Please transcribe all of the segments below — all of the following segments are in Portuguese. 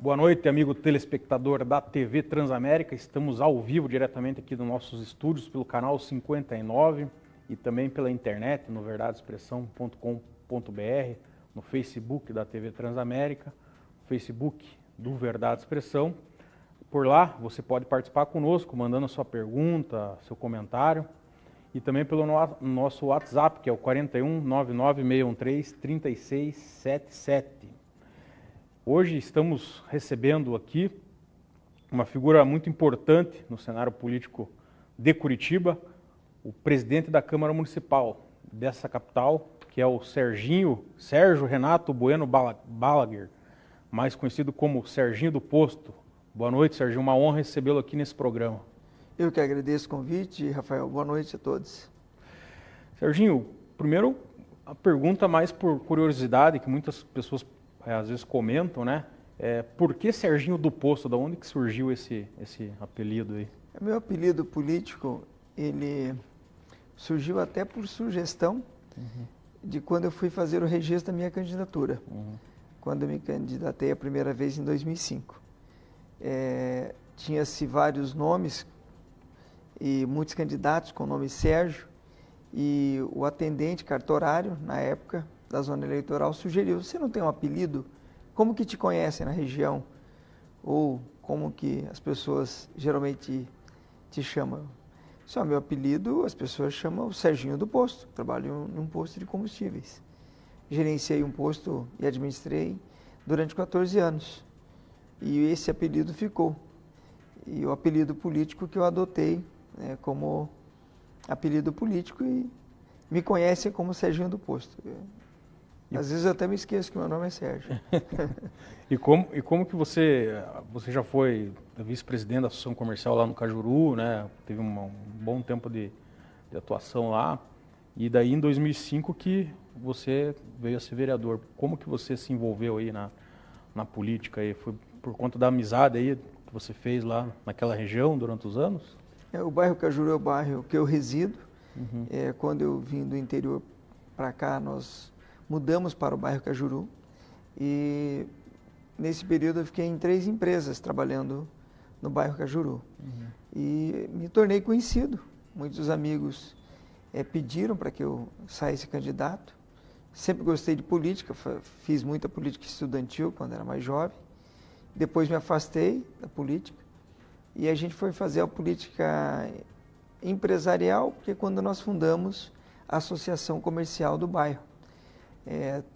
Boa noite, amigo telespectador da TV Transamérica. Estamos ao vivo diretamente aqui nos nossos estúdios pelo canal 59 e também pela internet no verdadeexpressão.com.br, no Facebook da TV Transamérica, no Facebook do Verdade Expressão. Por lá você pode participar conosco, mandando sua pergunta, seu comentário, e também pelo nosso WhatsApp, que é o 41 99613 3677. Hoje estamos recebendo aqui uma figura muito importante no cenário político de Curitiba, o presidente da Câmara Municipal dessa capital, que é o Sérgio Renato Bueno Balaguer, mais conhecido como Serginho do Posto. Boa noite, Serginho, uma honra recebê-lo aqui nesse programa. Eu que agradeço o convite, Rafael. Boa noite a todos. Serginho, primeiro a pergunta mais por curiosidade, que muitas pessoas às vezes comentam, né? Por que Serginho do Posto? Da onde que surgiu esse apelido aí? Meu apelido político, ele surgiu até por sugestão de quando eu fui fazer o registro da minha candidatura. Quando eu me candidatei a primeira vez em 2005. Tinha-se vários nomes e muitos candidatos com o nome Sérgio, e o atendente cartorário, na época da zona eleitoral, sugeriu: você não tem um apelido? Como que te conhecem na região? Ou como que as pessoas geralmente te chamam? Só meu apelido, as pessoas chamam o Serginho do Posto. Trabalho em um posto de combustíveis. Gerenciei um posto e administrei durante 14 anos. E esse apelido ficou. E o apelido político que eu adotei como apelido político, e me conhecem como Serginho do Posto. Às vezes eu até me esqueço que meu nome é Sérgio. E como que você já foi vice-presidente da Associação Comercial lá no Cajuru, né? Teve um bom tempo de atuação lá, e daí em 2005 que você veio a ser vereador. Como que você se envolveu aí na política? Aí? Foi por conta da amizade aí que você fez lá naquela região durante os anos? O bairro Cajuru é o bairro que eu resido. Quando eu vim do interior para cá, nós mudamos para o bairro Cajuru, e nesse período eu fiquei em 3 empresas trabalhando no bairro Cajuru. E me tornei conhecido. Muitos amigos pediram para que eu saísse candidato. Sempre gostei de política, fiz muita política estudantil quando era mais jovem. Depois me afastei da política e a gente foi fazer a política empresarial, porque quando nós fundamos a Associação Comercial do bairro.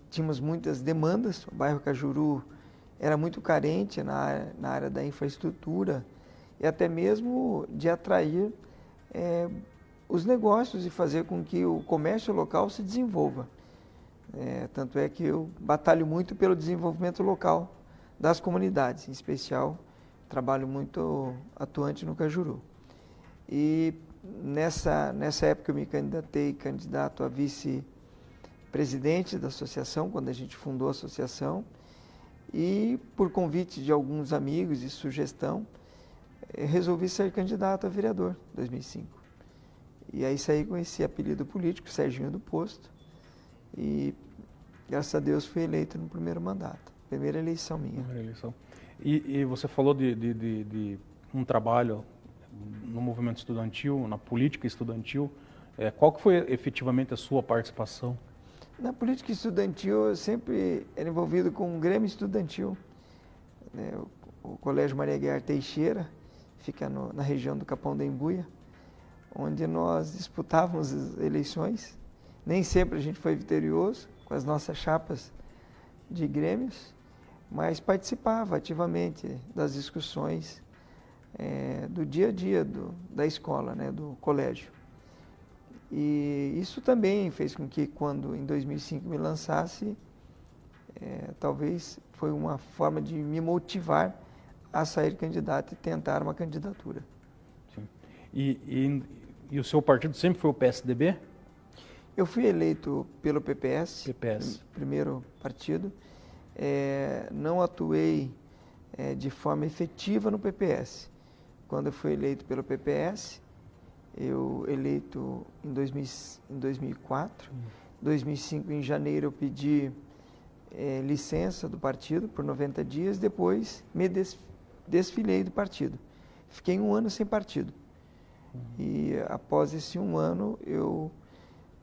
Tínhamos muitas demandas, o bairro Cajuru era muito carente na área da infraestrutura e até mesmo de atrair os negócios e fazer com que o comércio local se desenvolva. Tanto é que eu batalho muito pelo desenvolvimento local das comunidades, em especial trabalho muito atuante no Cajuru. E nessa época eu me candidato a vice-presidente da associação, quando a gente fundou a associação, e por convite de alguns amigos e sugestão, resolvi ser candidato a vereador em 2005. E aí saí com esse apelido político, Serginho do Posto, e graças a Deus fui eleito no primeiro mandato, primeira eleição minha. Primeira eleição. E você falou de um trabalho no movimento estudantil, na política estudantil. Qual que foi efetivamente a sua participação? Na política estudantil, eu sempre era envolvido com um grêmio estudantil. O Colégio Maria Guiar Teixeira fica na região do Capão da Embuia, onde nós disputávamos as eleições. Nem sempre a gente foi vitorioso com as nossas chapas de grêmios, mas participava ativamente das discussões do dia a dia da escola, do colégio. E isso também fez com que, quando em 2005 me lançasse, talvez foi uma forma de me motivar a sair candidato e tentar uma candidatura. Sim. E o seu partido sempre foi o PSDB? Eu fui eleito pelo PPS. Primeiro partido. Não atuei de forma efetiva no PPS. Quando eu fui eleito pelo PPS, eu eleito em 2004, 2005, em janeiro, eu pedi licença do partido por 90 dias, depois me desfilei do partido. Fiquei 1 ano sem partido. E após esse 1 ano, eu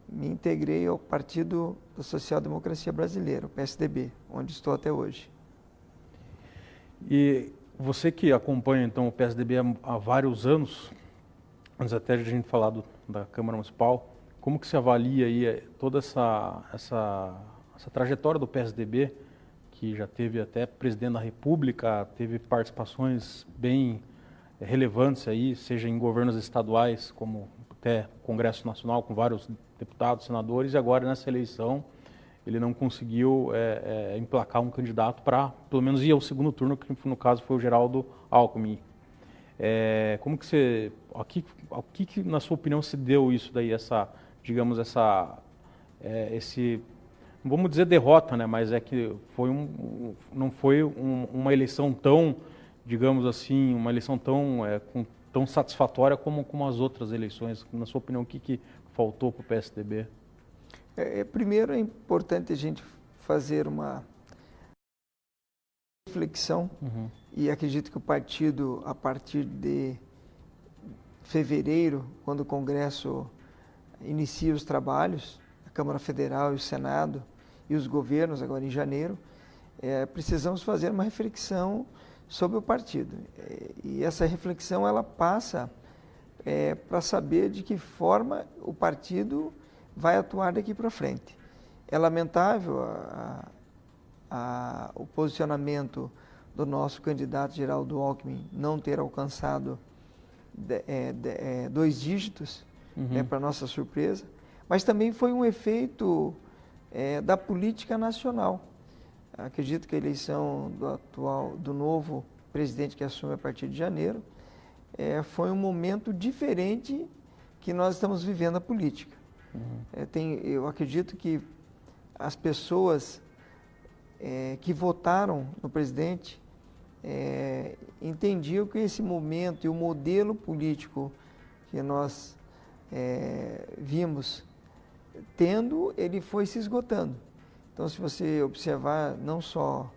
me integrei ao Partido da Social Democracia Brasileira, o PSDB, onde estou até hoje. E você que acompanha então o PSDB há vários anos, antes até de a gente falar da Câmara Municipal, como que se avalia aí toda essa trajetória do PSDB, que já teve até presidente da República, teve participações bem relevantes aí, seja em governos estaduais, como até Congresso Nacional, com vários deputados, senadores, e agora nessa eleição ele não conseguiu emplacar um candidato para, pelo menos, ir ao segundo turno, que no caso foi o Geraldo Alckmin. Como que você, o que na sua opinião se deu isso daí, digamos, esse, não vamos dizer derrota, né, mas é que não foi uma eleição tão, digamos assim, uma eleição tão satisfatória como as outras eleições. Na sua opinião, o que faltou para o PSDB? Primeiro é importante a gente fazer uma reflexão, e acredito que o partido, a partir de fevereiro, quando o Congresso inicia os trabalhos, a Câmara Federal e o Senado e os governos, agora em janeiro, precisamos fazer uma reflexão sobre o partido. E essa reflexão ela passa para saber de que forma o partido vai atuar daqui para frente. É lamentável o posicionamento do nosso candidato Geraldo Alckmin não ter alcançado 2 dígitos, para nossa surpresa, mas também foi um efeito da política nacional. Acredito que a eleição do novo presidente que assume a partir de janeiro foi um momento diferente que nós estamos vivendo a política. Eu acredito que as pessoas que votaram no presidente entendiam que esse momento e o modelo político que nós vimos tendo, ele foi se esgotando. Então, se você observar não só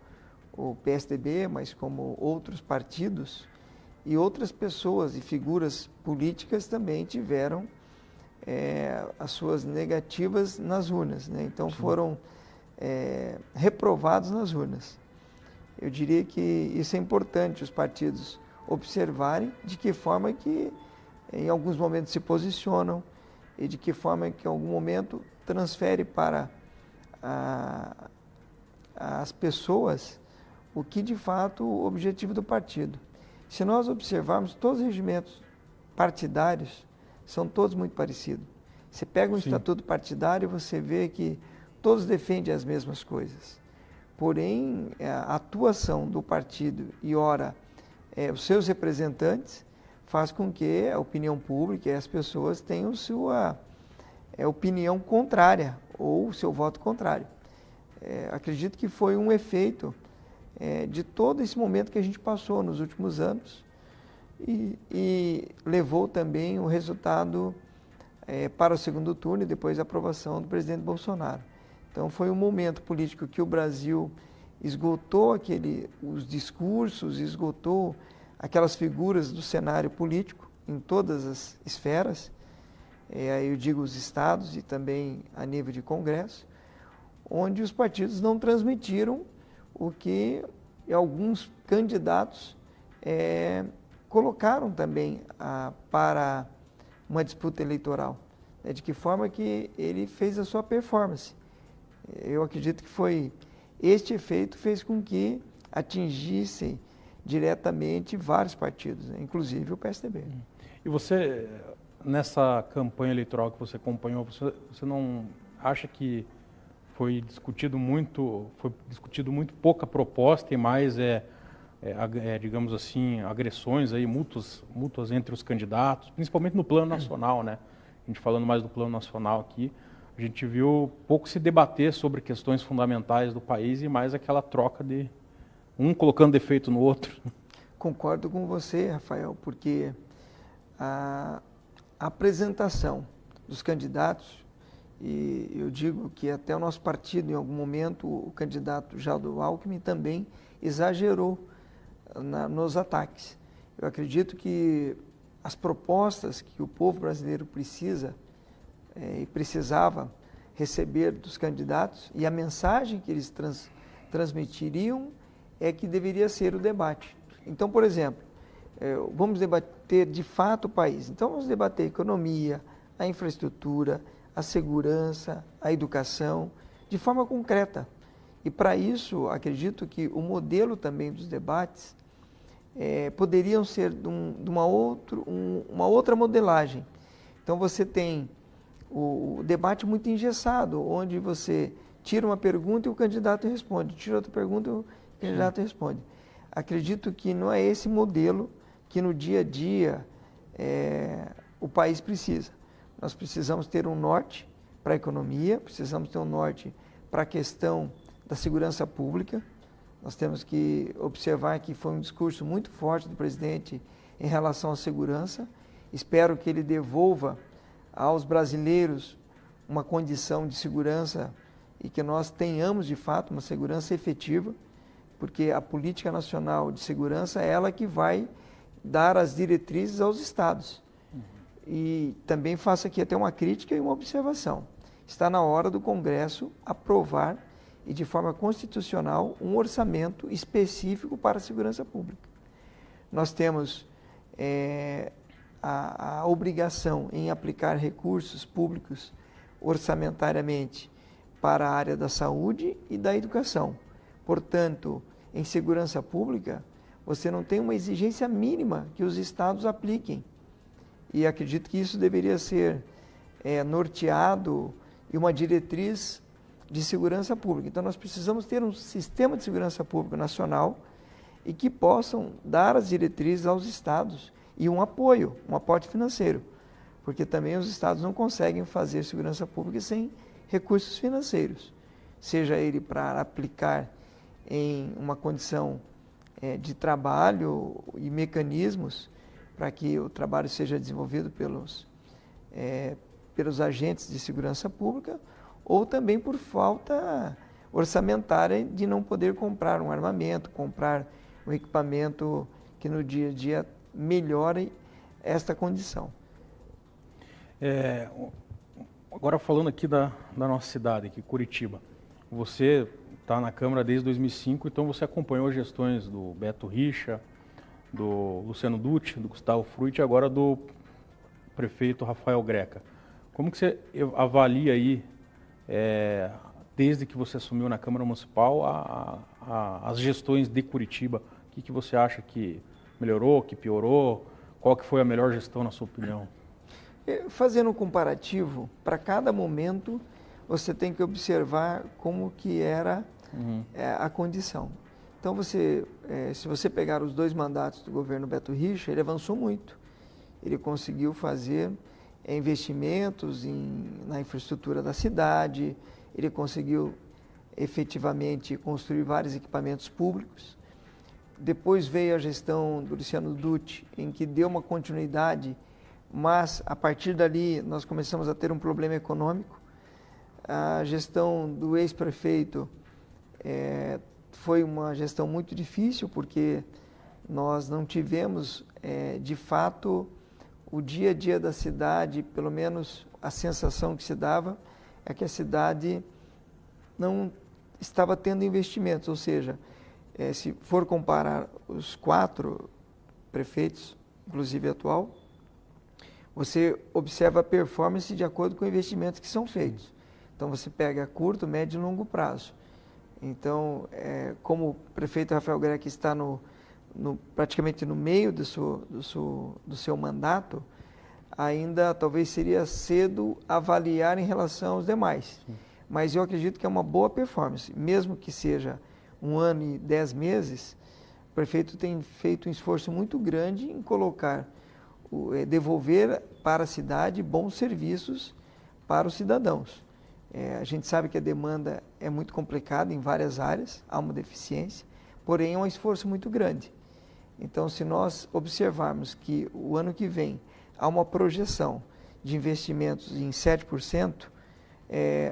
o PSDB, mas como outros partidos e outras pessoas e figuras políticas também tiveram as suas negativas nas urnas, né? Então, foram reprovados nas urnas. Eu diria que isso é importante, os partidos observarem de que forma que em alguns momentos se posicionam e de que forma que em algum momento transfere para as pessoas o que de fato o objetivo do partido. Se nós observarmos, todos os regimentos partidários são todos muito parecidos. Você pega um estatuto partidário e você vê que todos defendem as mesmas coisas. Porém, a atuação do partido e, ora, os seus representantes faz com que a opinião pública e as pessoas tenham sua opinião contrária ou seu voto contrário. Acredito que foi um efeito de todo esse momento que a gente passou nos últimos anos e levou também o resultado para o segundo turno e depois a aprovação do presidente Bolsonaro. Então foi um momento político que o Brasil esgotou os discursos, esgotou aquelas figuras do cenário político em todas as esferas, eu digo os estados e também a nível de Congresso, onde os partidos não transmitiram o que alguns candidatos colocaram também para uma disputa eleitoral, de que forma que ele fez a sua performance. Eu acredito que este efeito fez com que atingissem diretamente vários partidos, né? Inclusive o PSDB. E você, nessa campanha eleitoral que você acompanhou, você não acha que foi discutido muito pouca proposta e mais digamos assim, agressões aí, mútuas entre os candidatos, principalmente no plano nacional, né? A gente falando mais do plano nacional aqui, a gente viu pouco se debater sobre questões fundamentais do país e mais aquela troca de um colocando defeito no outro. Concordo com você, Rafael, porque a apresentação dos candidatos E eu digo que até o nosso partido, em algum momento, o candidato Geraldo Alckmin também exagerou nos ataques. Eu acredito que as propostas que o povo brasileiro precisa e precisava receber dos candidatos e a mensagem que eles transmitiriam é que deveria ser o debate. Então, por exemplo, vamos debater de fato o país. Então, vamos debater a economia, a infraestrutura, a segurança, a educação, de forma concreta. E para isso, acredito que o modelo também dos debates poderiam ser de uma outra modelagem. Então você tem o debate muito engessado, onde você tira uma pergunta e o candidato responde, tira outra pergunta e o candidato responde. Acredito que não é esse modelo que no dia a dia o país precisa. Nós precisamos ter um norte para a economia, precisamos ter um norte para a questão da segurança pública. Nós temos que observar que foi um discurso muito forte do presidente em relação à segurança. Espero que ele devolva aos brasileiros uma condição de segurança e que nós tenhamos, de fato, uma segurança efetiva, porque a política nacional de segurança é ela que vai dar as diretrizes aos estados. E também faço aqui até uma crítica e uma observação. Está na hora do Congresso aprovar e de forma constitucional um orçamento específico para a segurança pública. Nós temos a obrigação em aplicar recursos públicos orçamentariamente para a área da saúde e da educação. Portanto, em segurança pública, você não tem uma exigência mínima que os estados apliquem. E acredito que isso deveria ser norteado e uma diretriz de segurança pública. Então, nós precisamos ter um sistema de segurança pública nacional e que possam dar as diretrizes aos estados e um apoio, um aporte financeiro, porque também os estados não conseguem fazer segurança pública sem recursos financeiros, seja ele para aplicar em uma condição de trabalho e mecanismos para que o trabalho seja desenvolvido pelos agentes de segurança pública, ou também por falta orçamentária de não poder comprar um armamento, comprar um equipamento que no dia a dia melhore esta condição. Agora falando aqui da nossa cidade, aqui, Curitiba, você está na Câmara desde 2005, então você acompanhou as gestões do Beto Richa, do Luciano Dutti, do Gustavo Fruit e agora do prefeito Rafael Greca. Como que você avalia aí, desde que você assumiu na Câmara Municipal, as gestões de Curitiba? O que você acha que melhorou, que piorou? Qual que foi a melhor gestão, na sua opinião? Fazendo um comparativo, para cada momento você tem que observar como que era a condição. Então, se você pegar os 2 mandatos do governo Beto Richa, ele avançou muito. Ele conseguiu fazer investimentos na infraestrutura da cidade, ele conseguiu efetivamente construir vários equipamentos públicos. Depois veio a gestão do Luciano Dutti, em que deu uma continuidade, mas a partir dali nós começamos a ter um problema econômico. A gestão do ex-prefeito foi uma gestão muito difícil, porque nós não tivemos, de fato, o dia a dia da cidade, pelo menos a sensação que se dava é que a cidade não estava tendo investimentos, ou seja, se for comparar os 4 prefeitos, inclusive atual, você observa a performance de acordo com investimentos que são feitos. Então você pega a curto, médio e longo prazo. Então, como o prefeito Rafael Greca está praticamente no meio do seu mandato, ainda talvez seria cedo avaliar em relação aos demais. Sim. Mas eu acredito que é uma boa performance, mesmo que seja 1 ano e 10 meses, o prefeito tem feito um esforço muito grande em devolver para a cidade bons serviços para os cidadãos. A gente sabe que a demanda é muito complicada em várias áreas, há uma deficiência, porém é um esforço muito grande. Então, se nós observarmos que o ano que vem há uma projeção de investimentos em 7%,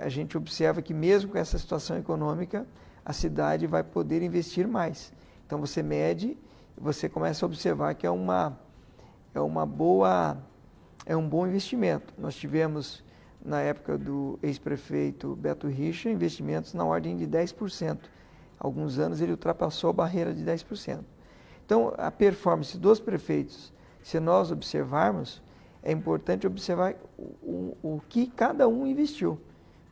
a gente observa que mesmo com essa situação econômica, a cidade vai poder investir mais. Então você mede, você começa a observar que é um bom investimento. Nós tivemos, na época do ex-prefeito Beto Richa, investimentos na ordem de 10%. Alguns anos ele ultrapassou a barreira de 10%. Então, a performance dos prefeitos, se nós observarmos, é importante observar o que cada um investiu.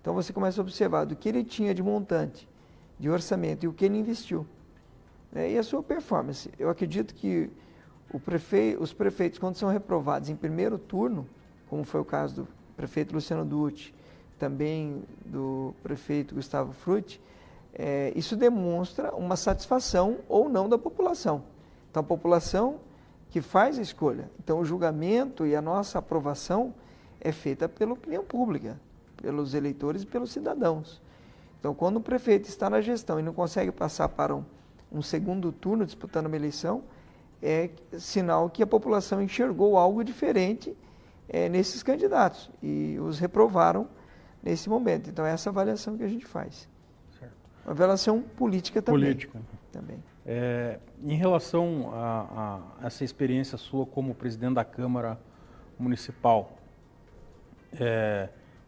Então, você começa a observar do que ele tinha de montante, de orçamento e o que ele investiu. E a sua performance. Eu acredito que os prefeitos, quando são reprovados em primeiro turno, como foi o caso do prefeito Luciano Dutti, também do prefeito Gustavo Frutti, isso demonstra uma satisfação ou não da população. Então, a população que faz a escolha. Então, o julgamento e a nossa aprovação é feita pela opinião pública, pelos eleitores e pelos cidadãos. Então, quando o prefeito está na gestão e não consegue passar para um segundo turno disputando uma eleição, é sinal que a população enxergou algo diferente nesses candidatos e os reprovaram nesse momento. Então, é essa avaliação que a gente faz. Certo. Uma avaliação política também. Política. Também. Em relação a essa experiência sua como presidente da Câmara Municipal,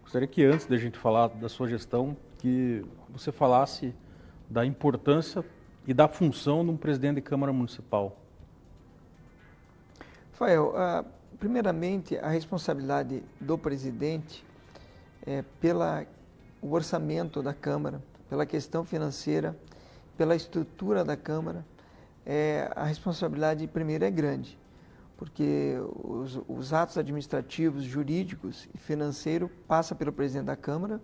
gostaria que antes da gente falar da sua gestão, que você falasse da importância e da função de um presidente de Câmara Municipal. Rafael, primeiramente, a responsabilidade do presidente pelo orçamento da Câmara, pela questão financeira, pela estrutura da Câmara, a responsabilidade primeiro é grande, porque os atos administrativos, jurídicos e financeiros passam pelo presidente da Câmara,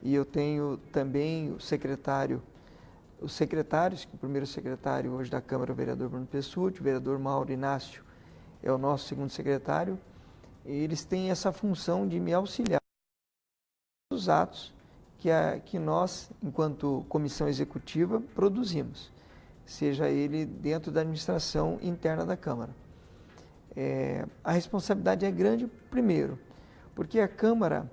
e eu tenho também os secretários, que o primeiro secretário hoje da Câmara é o vereador Bruno Pessutti, o vereador Mauro Inácio é o nosso segundo secretário, e eles têm essa função de me auxiliar nos atos que nós, enquanto comissão executiva, produzimos, seja ele dentro da administração interna da Câmara. A responsabilidade é grande, primeiro, porque a Câmara,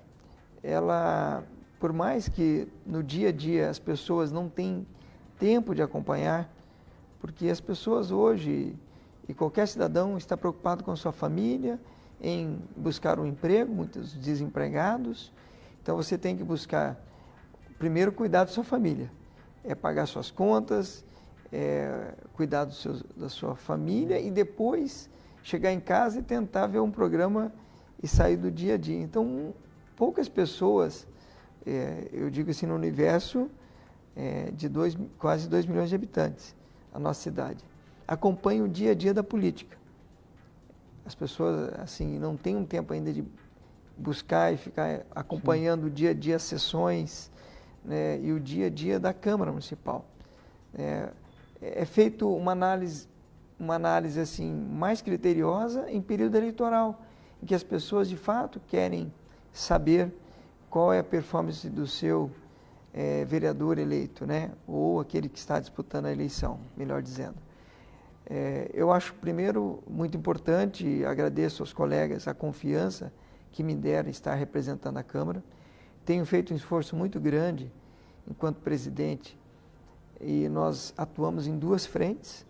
ela, por mais que no dia a dia as pessoas não tenham tempo de acompanhar, porque as pessoas hoje, e qualquer cidadão está preocupado com a sua família, em buscar um emprego, muitos desempregados, então você tem que buscar primeiro cuidar da sua família, pagar suas contas, cuidar da sua família e depois chegar em casa e tentar ver um programa e sair do dia a dia. Então, poucas pessoas, eu digo assim, no universo de quase 2 milhões de habitantes, a nossa cidade, acompanham o dia a dia da política. As pessoas assim não têm um tempo ainda de buscar e ficar acompanhando o dia a dia as sessões, né, e o dia a dia da Câmara Municipal. É feito uma análise assim, mais criteriosa em período eleitoral, em que as pessoas de fato querem saber qual é a performance do seu vereador eleito, né, ou aquele que está disputando a eleição, melhor dizendo. Eu acho, primeiro, muito importante, e agradeço aos colegas a confiança que me deram estar representando a Câmara. Tenho feito um esforço muito grande enquanto presidente e nós atuamos em 2 frentes,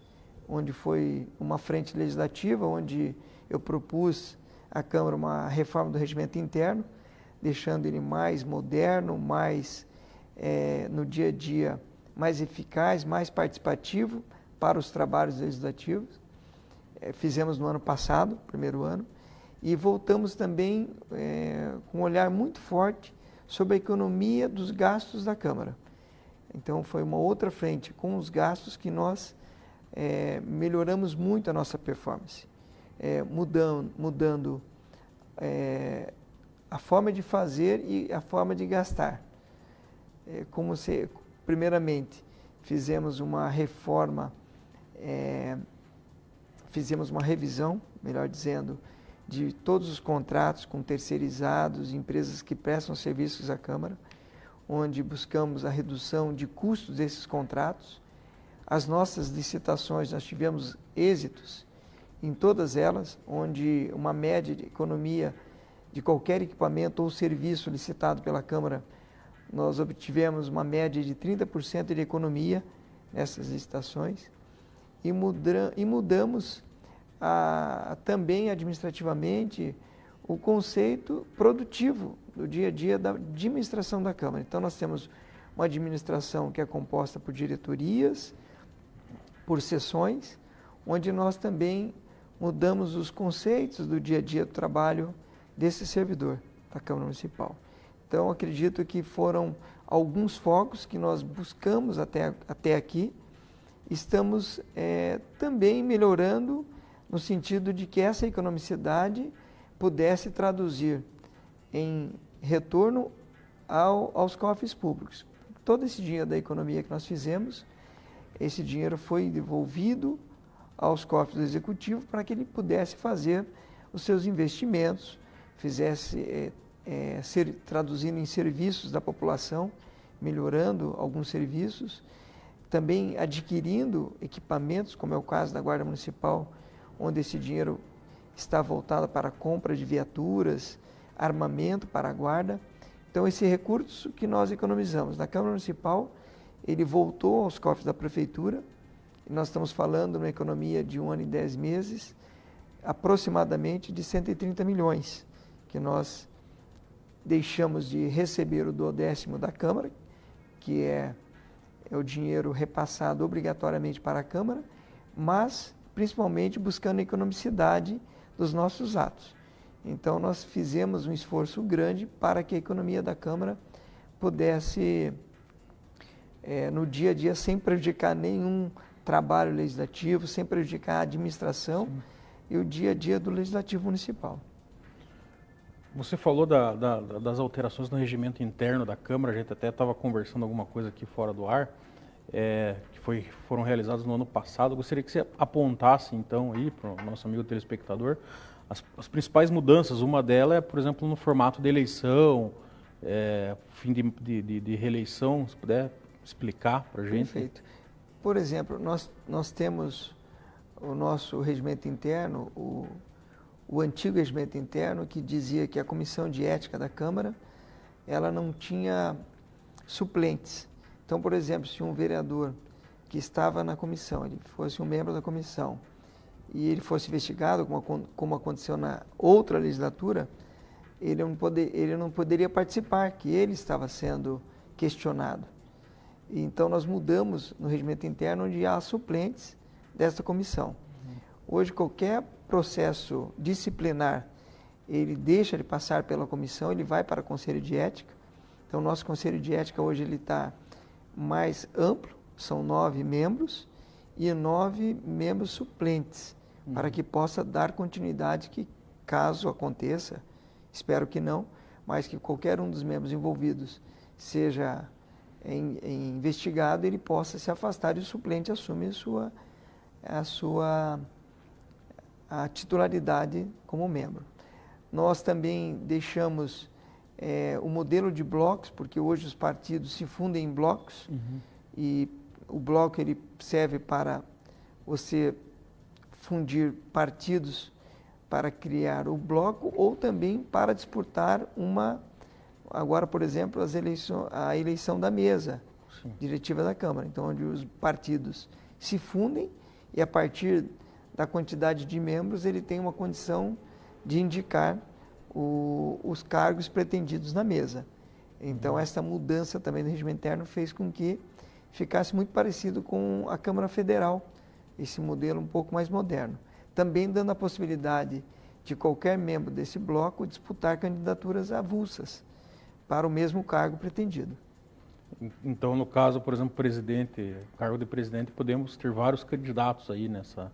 onde foi uma frente legislativa, onde eu propus à Câmara uma reforma do regimento interno, deixando ele mais moderno, mais, no dia a dia, mais eficaz, mais participativo para os trabalhos legislativos. Fizemos no ano passado, primeiro ano, e voltamos também com um olhar muito forte sobre a economia dos gastos da Câmara. Então, foi uma outra frente com os gastos que nós melhoramos muito a nossa performance, mudando a forma de fazer e a forma de gastar. Primeiramente, fizemos uma reforma, fizemos uma revisão, melhor dizendo, de todos os contratos com terceirizados, empresas que prestam serviços à Câmara, onde buscamos a redução de custos desses contratos. As nossas licitações, nós tivemos êxitos em todas elas, onde uma média de economia de qualquer equipamento ou serviço licitado pela Câmara, nós obtivemos uma média de 30% de economia nessas licitações e mudamos também administrativamente o conceito produtivo do dia a dia da administração da Câmara. Então nós temos uma administração que é composta por diretorias, por sessões, onde nós também mudamos os conceitos do dia a dia do trabalho desse servidor da Câmara Municipal. Então, acredito que foram alguns focos que nós buscamos até aqui. Estamos também melhorando no sentido de que essa economicidade pudesse traduzir em retorno aos cofres públicos. Todo esse dinheiro da economia que nós fizemos, esse dinheiro foi devolvido aos cofres do Executivo para que ele pudesse fazer os seus investimentos, traduzindo em serviços da população, melhorando alguns serviços, também adquirindo equipamentos, como é o caso da Guarda Municipal, onde esse dinheiro está voltado para a compra de viaturas, armamento para a Guarda. Então, esse recurso que nós economizamos na Câmara Municipal, ele voltou aos cofres da Prefeitura. E nós estamos falando numa economia de 1 ano e 10 meses, aproximadamente de 130 milhões, que nós deixamos de receber o 12º da Câmara, que é o dinheiro repassado obrigatoriamente para a Câmara, mas principalmente buscando a economicidade dos nossos atos. Então nós fizemos um esforço grande para que a economia da Câmara pudesse, no dia a dia, sem prejudicar nenhum trabalho legislativo, sem prejudicar a administração e o dia a dia do Legislativo Municipal. Você falou das alterações no regimento interno da Câmara, a gente até estava conversando alguma coisa aqui fora do ar, que foram realizadas no ano passado. Eu gostaria que você apontasse, então, aí para o nosso amigo telespectador, as principais mudanças. Uma delas é, por exemplo, no formato de eleição, fim de reeleição, se puder explicar para a gente. Perfeito. Por exemplo, nós temos o nosso regimento interno, o antigo regimento interno, que dizia que a Comissão de Ética da Câmara, ela não tinha suplentes. Então, por exemplo, se um vereador que estava na comissão, ele fosse um membro da comissão, e ele fosse investigado, como aconteceu na outra legislatura, ele não poderia participar, que ele estava sendo questionado. Então, nós mudamos no regimento interno onde há suplentes desta comissão. Hoje, qualquer processo disciplinar, ele deixa de passar pela comissão, ele vai para o Conselho de Ética. Então, o nosso Conselho de Ética hoje ele está mais amplo, são 9 membros e 9 membros suplentes, para que possa dar continuidade que, caso aconteça, espero que não, mas que qualquer um dos membros envolvidos seja investigado, ele possa se afastar e o suplente assume a titularidade como membro. Nós também deixamos o modelo de blocos, porque hoje os partidos se fundem em blocos, e o bloco ele serve para você fundir partidos para criar o bloco ou também para disputar agora, por exemplo, a eleição da mesa diretiva da Câmara, então onde os partidos se fundem e a partir da quantidade de membros ele tem uma condição de indicar os cargos pretendidos na mesa. Então essa mudança também no regimento interno fez com que ficasse muito parecido com a Câmara Federal, esse modelo um pouco mais moderno. Também dando a possibilidade de qualquer membro desse bloco disputar candidaturas avulsas para o mesmo cargo pretendido. Então, no caso, por exemplo, cargo de presidente, podemos ter vários candidatos aí nessa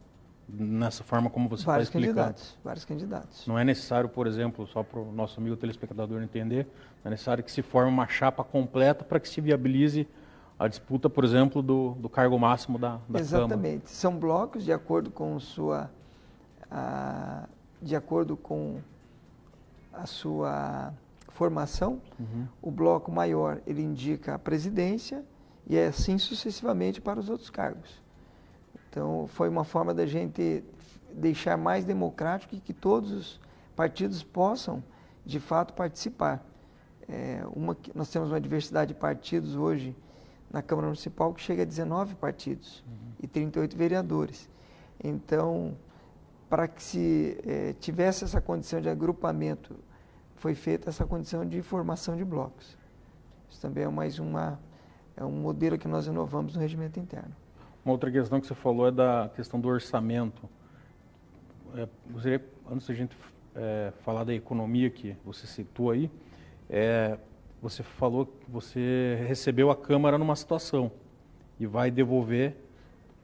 forma como você está explicando. Vários candidatos. Não é necessário, por exemplo, só para o nosso amigo telespectador entender, não é necessário que se forme uma chapa completa para que se viabilize a disputa, por exemplo, do cargo máximo da Câmara. Exatamente. São blocos de acordo com a sua formação. O bloco maior ele indica a presidência e é assim sucessivamente para os outros cargos. Então foi uma forma da gente deixar mais democrático e que todos os partidos possam de fato, participar. Nós temos uma diversidade de partidos hoje na Câmara Municipal que chega a 19 partidos e 38 vereadores. Então, para que se tivesse essa condição de agrupamento, foi feita essa condição de formação de blocos. Isso também é um modelo que nós inovamos no regimento interno. Uma outra questão que você falou é da questão do orçamento. Gostaria, antes da gente falar da economia que você citou aí, você falou que você recebeu a Câmara numa situação e vai devolver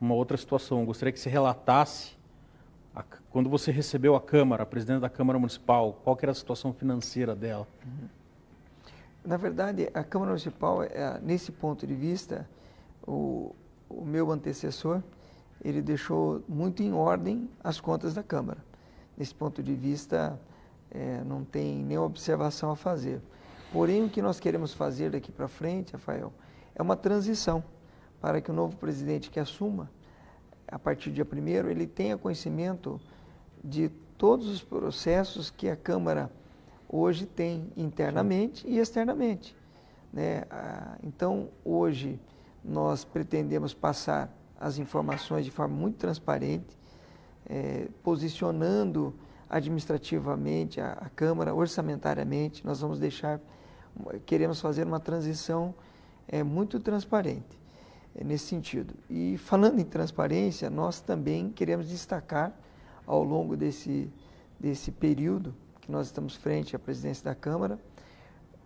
uma outra situação. Gostaria que você relatasse, quando você recebeu a Câmara, a presidente da Câmara Municipal, qual que era a situação financeira dela? Na verdade, a Câmara Municipal, nesse ponto de vista, o meu antecessor, ele deixou muito em ordem as contas da Câmara. Nesse ponto de vista, não tem nenhuma observação a fazer. Porém, o que nós queremos fazer daqui para frente, Rafael, é uma transição para que o novo presidente que assuma, a partir do dia 1º, ele tenha conhecimento de todos os processos que a Câmara hoje tem internamente e externamente, né? Então, hoje, nós pretendemos passar as informações de forma muito transparente, posicionando administrativamente a Câmara, orçamentariamente. Nós queremos fazer uma transição muito transparente nesse sentido. E falando em transparência, nós também queremos destacar ao longo desse período que nós estamos frente à presidência da Câmara,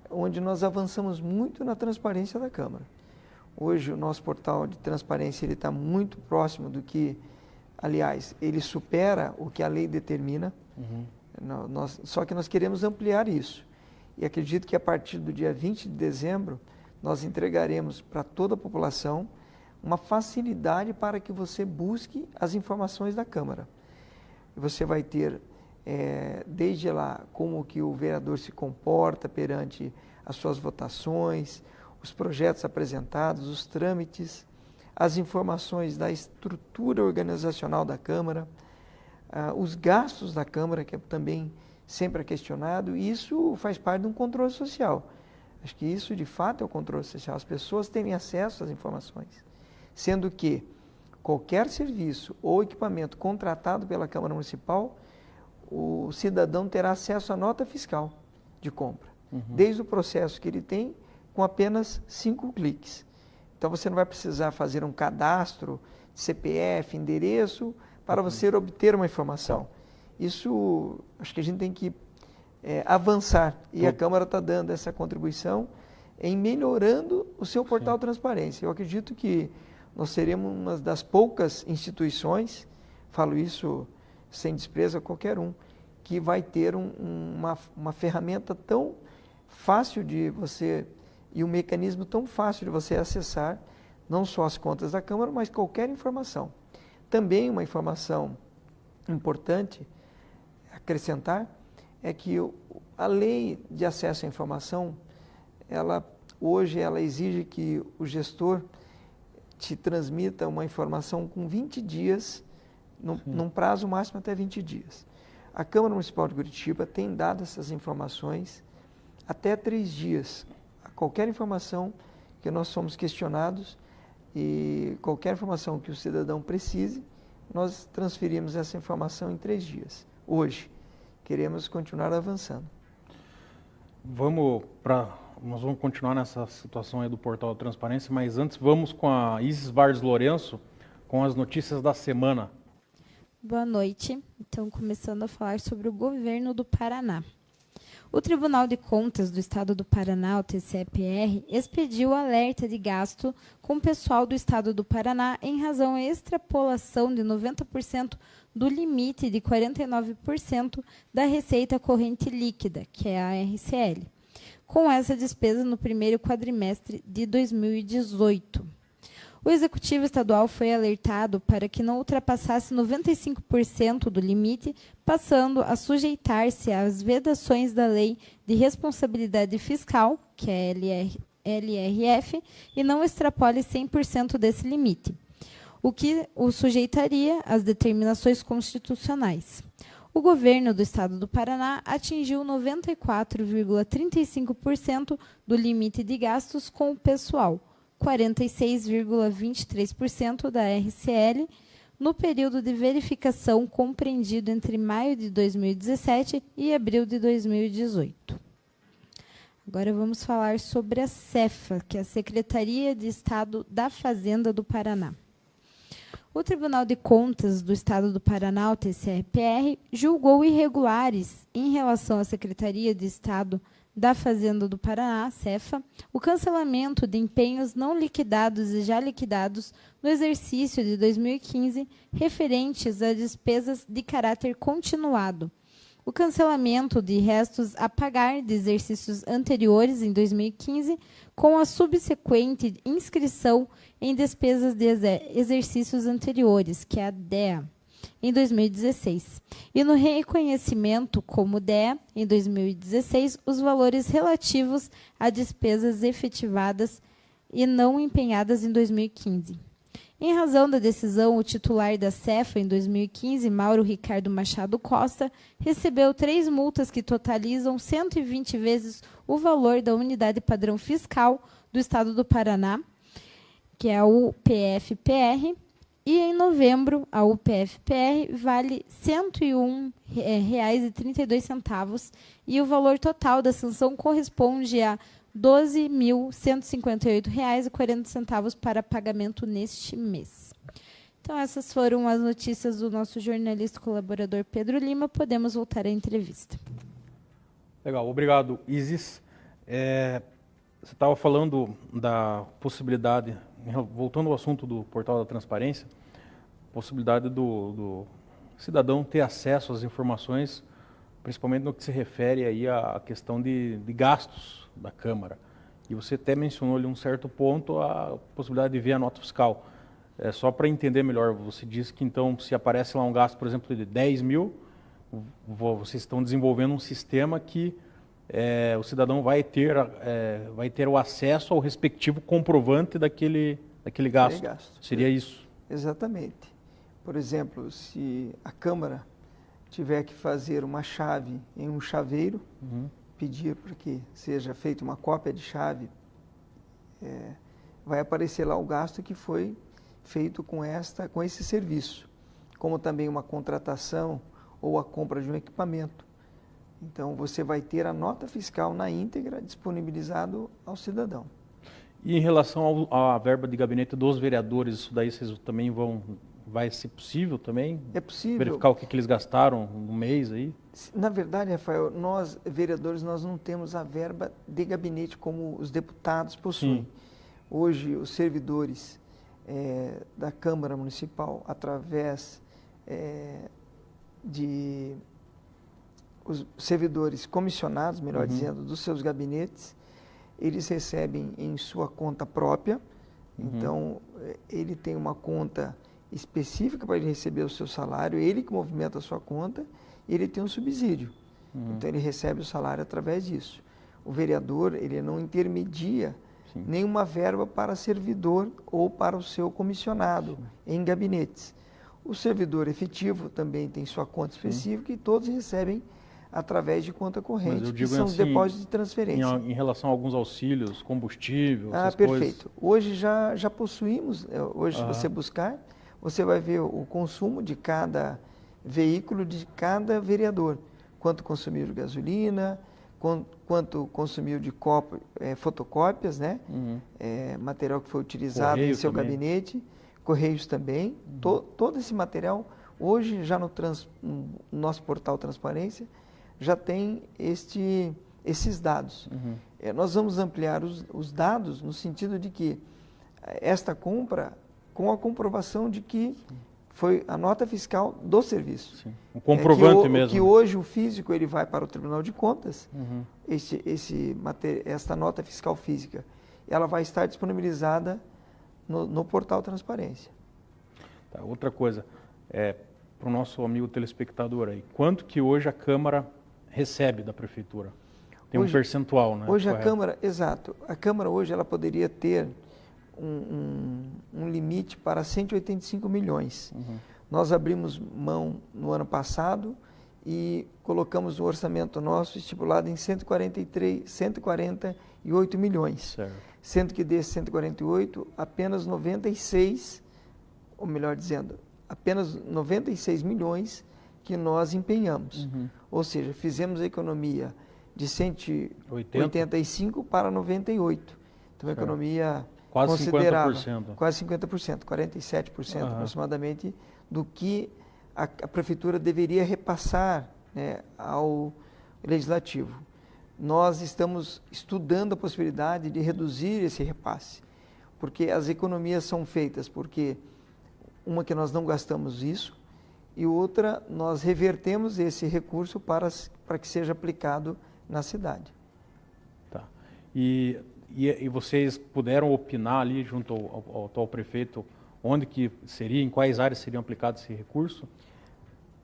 onde nós avançamos muito na transparência da Câmara. Hoje o nosso portal de transparência está muito próximo do que, aliás, ele supera o que a lei determina. Só que nós queremos ampliar isso. E acredito que a partir do dia 20 de dezembro, nós entregaremos para toda a população uma facilidade para que você busque as informações da Câmara. Você vai ter, desde lá, como que o vereador se comporta perante as suas votações, os projetos apresentados, os trâmites, as informações da estrutura organizacional da Câmara, os gastos da Câmara, que também sempre é questionado, e isso faz parte de um controle social. Acho que isso, de fato, é o controle social. As pessoas terem acesso às informações, sendo que qualquer serviço ou equipamento contratado pela Câmara Municipal, o cidadão terá acesso à nota fiscal de compra, desde o processo que ele tem, com apenas 5 cliques. Então, você não vai precisar fazer um cadastro, CPF, endereço, para você obter uma informação. Isso, acho que a gente tem que avançar, e a Câmara está dando essa contribuição em melhorando o seu portal Transparência. Eu acredito que nós seremos uma das poucas instituições, falo isso sem desprezo a qualquer um, que vai ter uma ferramenta tão fácil de você, e um mecanismo tão fácil de você acessar, não só as contas da Câmara, mas qualquer informação. Também uma informação importante acrescentar é que a lei de acesso à informação, hoje ela exige que o gestor te transmita uma informação com 20 dias, num prazo máximo até 20 dias. A Câmara Municipal de Curitiba tem dado essas informações até 3 dias. Qualquer informação que nós somos questionados e qualquer informação que o cidadão precise, nós transferimos essa informação em 3 dias. Hoje, queremos continuar avançando. Nós vamos continuar nessa situação aí do portal de transparência, mas antes vamos com a Isis Bardes Lourenço, com as notícias da semana. Boa noite. Então, começando a falar sobre o governo do Paraná. O Tribunal de Contas do Estado do Paraná, o TCE-PR, expediu alerta de gasto com o pessoal do Estado do Paraná em razão à extrapolação de 90% do limite de 49% da receita corrente líquida, que é a RCL, com essa despesa no primeiro quadrimestre de 2018. O Executivo Estadual foi alertado para que não ultrapassasse 95% do limite, passando a sujeitar-se às vedações da Lei de Responsabilidade Fiscal, que é a LRF, e não extrapole 100% desse limite, o que o sujeitaria às determinações constitucionais. o governo do estado do Paraná atingiu 94,35% do limite de gastos com o pessoal, 46,23% da RCL, no período de verificação compreendido entre maio de 2017 e abril de 2018. Agora vamos falar sobre a CEFA, que é a Secretaria de Estado da Fazenda do Paraná. O Tribunal de Contas do Estado do Paraná, o TCE-PR, julgou irregulares em relação à Secretaria de Estado da Fazenda do Paraná, CEFA, o cancelamento de empenhos não liquidados e já liquidados no exercício de 2015 referentes a despesas de caráter continuado, o cancelamento de restos a pagar de exercícios anteriores em 2015 com a subsequente inscrição em despesas de exercícios anteriores, que é a DEA, em 2016, e no reconhecimento como DEA, em 2016, os valores relativos a despesas efetivadas e não empenhadas em 2015. Em razão da decisão, o titular da CEFA, em 2015, Mauro Ricardo Machado Costa, recebeu 3 multas que totalizam 120 vezes o valor da unidade padrão fiscal do Estado do Paraná, que é a UPF-PR, e em novembro, a UPF-PR vale R$ 101,32 e o valor total da sanção corresponde a R$ 12.158,40 para pagamento neste mês. Então, essas foram as notícias do nosso jornalista colaborador Pedro Lima. Podemos voltar à entrevista. Legal, obrigado, Isis. Você estava falando da possibilidade, voltando ao assunto do portal da transparência, possibilidade do cidadão ter acesso às informações, principalmente no que se refere aí à questão de gastos da Câmara. E você até mencionou ali um certo ponto, a possibilidade de ver a nota fiscal. Só para entender melhor, você disse que então, se aparece lá um gasto, por exemplo, de 10 mil, vocês estão desenvolvendo um sistema que o cidadão vai ter o acesso ao respectivo comprovante daquele gasto. Seria isso? Exatamente. Por exemplo, se a Câmara tiver que fazer uma chave em um chaveiro, pedir para que seja feita uma cópia de chave, vai aparecer lá o gasto que foi feito com esse serviço, como também uma contratação ou a compra de um equipamento. Então, você vai ter a nota fiscal na íntegra disponibilizado ao cidadão. E em relação à verba de gabinete dos vereadores, isso daí vocês também vai ser possível também? É possível. Verificar o que eles gastaram no mês aí? Na verdade, Rafael, nós, vereadores, nós não temos a verba de gabinete como os deputados possuem. Sim. Hoje, os servidores da Câmara Municipal, através de os servidores comissionados, melhor dizendo, dos seus gabinetes, eles recebem em sua conta própria. Então, ele tem uma conta específica para ele receber o seu salário, ele que movimenta a sua conta, e ele tem um subsídio. Então, ele recebe o salário através disso. O vereador, ele não intermedia nenhuma verba para servidor ou para o seu comissionado em gabinetes. O servidor efetivo também tem sua conta específica e todos recebem através de conta corrente, que são assim, depósitos de transferência. Em relação a alguns auxílios, combustível, essas perfeito. Hoje já possuímos, se você buscar, você vai ver o consumo de cada veículo, de cada vereador. Quanto consumiu de gasolina, quanto consumiu de fotocópias, né? Material que foi utilizado Correio em seu também. Gabinete, Correios também. Todo esse material, hoje, já no nosso portal Transparência, já tem esses dados. Nós vamos ampliar os dados no sentido de que esta compra, com a comprovação de que foi a nota fiscal do serviço. Sim. O comprovante mesmo. Que hoje o físico ele vai para o Tribunal de Contas, esta nota fiscal física, ela vai estar disponibilizada no portal Transparência. Tá, outra coisa, para o nosso amigo telespectador aí, quanto que hoje a Câmara recebe da Prefeitura? Tem hoje, um percentual, né? Hoje correto? A Câmara, exato, a Câmara hoje ela poderia ter um limite para 185 milhões. Nós abrimos mão no ano passado e colocamos o orçamento nosso estipulado em 148 milhões. Certo. Sendo que desses 148, apenas 96, ou melhor dizendo, apenas 96 milhões que nós empenhamos. Ou seja, fizemos a economia de 185 para 98. Então, uma economia quase considerável. 50%. Quase 50%, 47% aproximadamente, do que a prefeitura deveria repassar, né, ao legislativo. Nós estamos estudando a possibilidade de reduzir esse repasse, porque as economias são feitas porque uma que nós não gastamos isso e outra nós revertemos esse recurso para que seja aplicado na cidade. Tá. E vocês puderam opinar ali junto ao atual prefeito onde que seria, em quais áreas seriam aplicados esse recurso?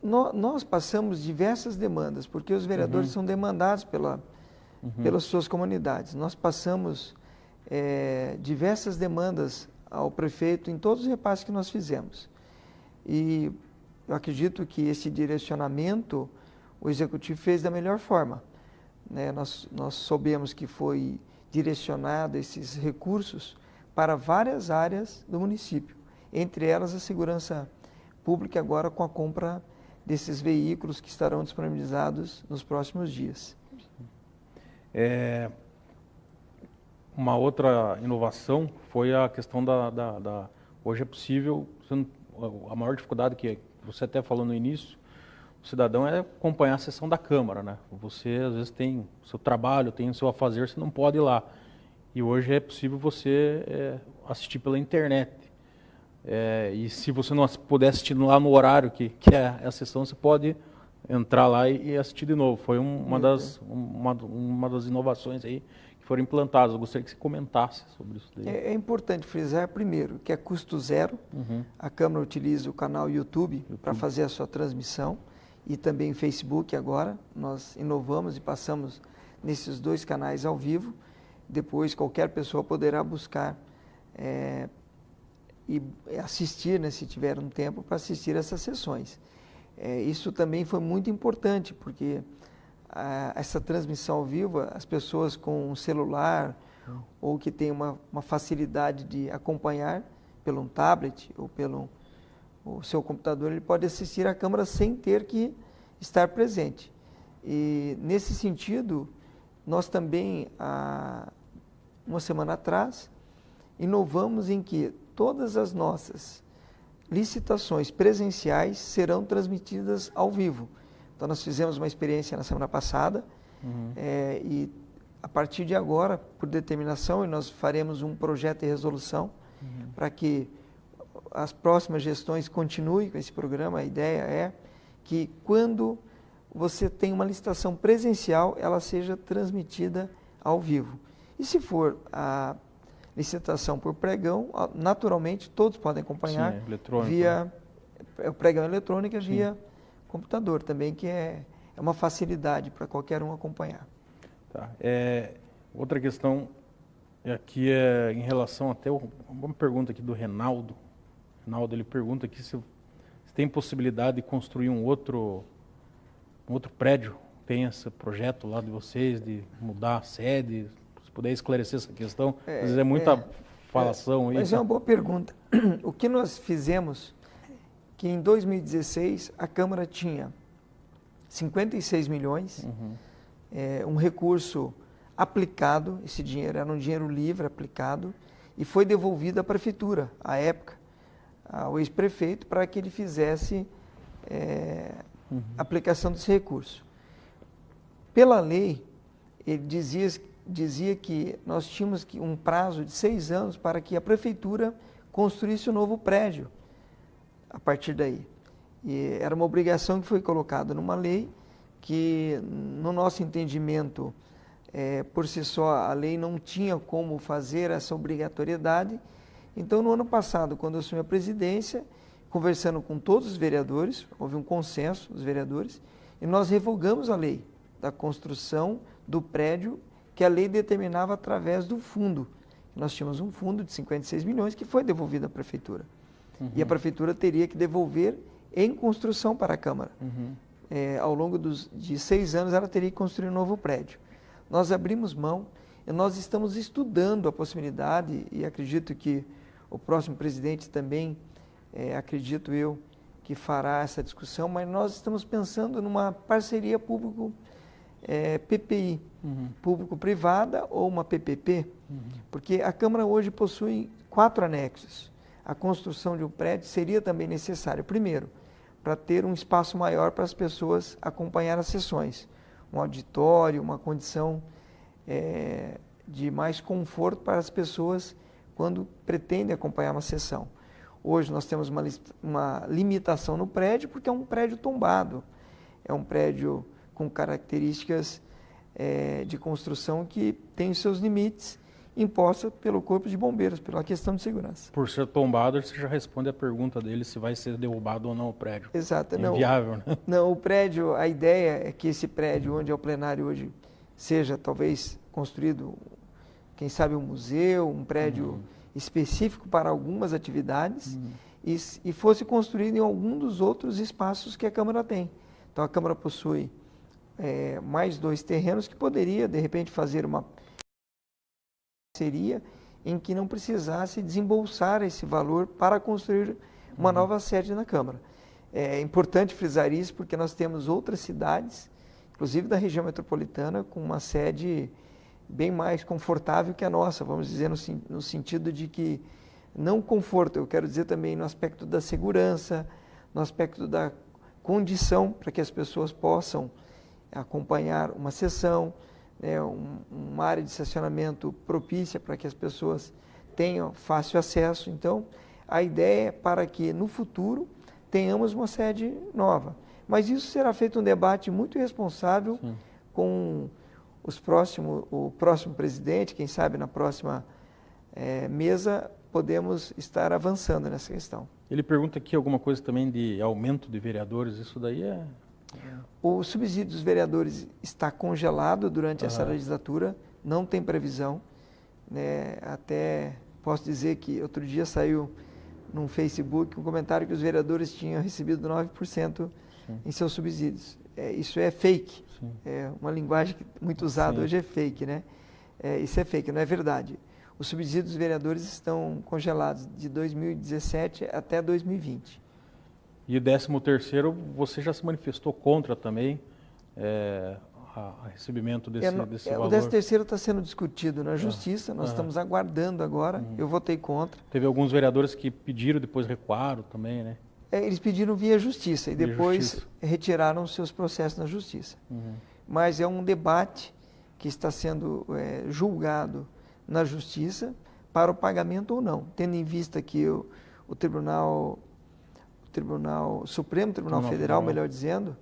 Nós passamos diversas demandas, porque os vereadores são demandados pelas suas comunidades. Nós passamos diversas demandas ao prefeito em todos os repasses que nós fizemos. E eu acredito que esse direcionamento o Executivo fez da melhor forma. Né? Nós soubemos que foi direcionado esses recursos para várias áreas do município, entre elas a segurança pública, agora com a compra desses veículos que estarão disponibilizados nos próximos dias. Uma outra inovação foi a questão hoje é possível, a maior dificuldade que você até falou no início, o cidadão é acompanhar a sessão da Câmara, né? Você às vezes tem o seu trabalho, tem o seu afazer, você não pode ir lá. E hoje é possível você assistir pela internet. E se você não puder assistir lá no horário que é a sessão, você pode entrar lá e assistir de novo. Foi uma das inovações aí que foram implantadas. Eu gostaria que você comentasse sobre isso daí. É importante frisar, primeiro, que é custo zero. A Câmara utiliza o canal YouTube para fazer a sua transmissão e também Facebook agora. Nós inovamos e passamos nesses dois canais ao vivo. Depois, qualquer pessoa poderá buscar e assistir, né, se tiver um tempo, para assistir essas sessões. Isso também foi muito importante, porque essa transmissão ao vivo, as pessoas com um celular ou que tem uma facilidade de acompanhar pelo um tablet ou pelo o seu computador, ele pode assistir à Câmara sem ter que estar presente. E, nesse sentido, nós também, uma semana atrás, inovamos em que todas as nossas licitações presenciais serão transmitidas ao vivo. Então, nós fizemos uma experiência na semana passada e, a partir de agora, por determinação, e nós faremos um projeto de resolução para que as próximas gestões continuem com esse programa. A ideia é que, quando você tem uma licitação presencial, ela seja transmitida ao vivo. E se for a licitação por pregão, naturalmente todos podem acompanhar. Sim, via o pregão eletrônico, via computador também, que é uma facilidade para qualquer um acompanhar. Tá. Outra questão aqui é em relação até uma pergunta aqui do Reinaldo. Reinaldo, ele pergunta aqui se tem possibilidade de construir um outro prédio. Tem esse projeto lá de vocês de mudar a sede? Se puder esclarecer essa questão, às vezes é muita falação aí. Mas é uma boa pergunta. O que nós fizemos, que em 2016 a Câmara tinha 56 milhões, um recurso aplicado, esse dinheiro era um dinheiro livre aplicado, e foi devolvido à Prefeitura, à época, ao ex-prefeito, para que ele fizesse aplicação desse recurso. Pela lei, ele dizia que nós tínhamos um prazo de 6 anos para que a Prefeitura construísse um novo prédio a partir daí. E era uma obrigação que foi colocada numa lei que, no nosso entendimento, por si só, a lei não tinha como fazer essa obrigatoriedade. Então, no ano passado, quando eu assumi a presidência, conversando com todos os vereadores, houve um consenso dos vereadores, e nós revogamos a lei da construção do prédio que a lei determinava através do fundo. Nós tínhamos um fundo de 56 milhões que foi devolvido à Prefeitura. E a Prefeitura teria que devolver em construção para a Câmara. ao longo de 6 anos, ela teria que construir um novo prédio. Nós abrimos mão e nós estamos estudando a possibilidade, e acredito que o próximo presidente também, acredito eu, que fará essa discussão, mas nós estamos pensando numa parceria PPI, público-privada ou uma PPP, porque a Câmara hoje possui 4 anexos. A construção de um prédio seria também necessária. Primeiro, para ter um espaço maior para as pessoas acompanhar as sessões, um auditório, uma condição de mais conforto para as pessoas quando pretendem acompanhar uma sessão. Hoje nós temos uma limitação no prédio porque é um prédio tombado, é um prédio com características de construção que tem os seus limites imposta pelo Corpo de Bombeiros, pela questão de segurança. Por ser tombado, você já responde a pergunta dele se vai ser derrubado ou não o prédio. Exato. É inviável, né? Não, o prédio, a ideia é que esse prédio onde é o plenário hoje seja talvez construído, quem sabe um museu, um prédio específico para algumas atividades e fosse construído em algum dos outros espaços que a Câmara tem. Então a Câmara possui mais 2 terrenos que poderia, de repente, fazer uma parceria em que não precisasse desembolsar esse valor para construir uma nova sede na Câmara. É importante frisar isso porque nós temos outras cidades, inclusive da região metropolitana, com uma sede bem mais confortável que a nossa, vamos dizer no sentido de que, não conforto, eu quero dizer também no aspecto da segurança, no aspecto da condição para que as pessoas possam acompanhar uma sessão, uma área de estacionamento propícia para que as pessoas tenham fácil acesso. Então, a ideia é para que no futuro tenhamos uma sede nova. Mas isso será feito um debate muito responsável com o próximo presidente, quem sabe na próxima mesa podemos estar avançando nessa questão. Ele pergunta aqui alguma coisa também de aumento de vereadores, isso daí O subsídio dos vereadores está congelado durante essa legislatura, não tem previsão. Até posso dizer que outro dia saiu no Facebook um comentário que os vereadores tinham recebido 9% em seus subsídios. Isso é fake, é uma linguagem muito usada hoje, é fake, né? Isso é fake, não é verdade. Os subsídios dos vereadores estão congelados de 2017 até 2020. E o 13º, você já se manifestou contra também a recebimento desse valor? O 13º está sendo discutido na Justiça, nós estamos aguardando agora, eu votei contra. Teve alguns vereadores que pediram, depois recuaram também, né? Eles pediram via Justiça e depois retiraram os seus processos na Justiça. Mas é um debate que está sendo julgado na Justiça para o pagamento ou não, tendo em vista que o Supremo Tribunal Federal, melhor dizendo,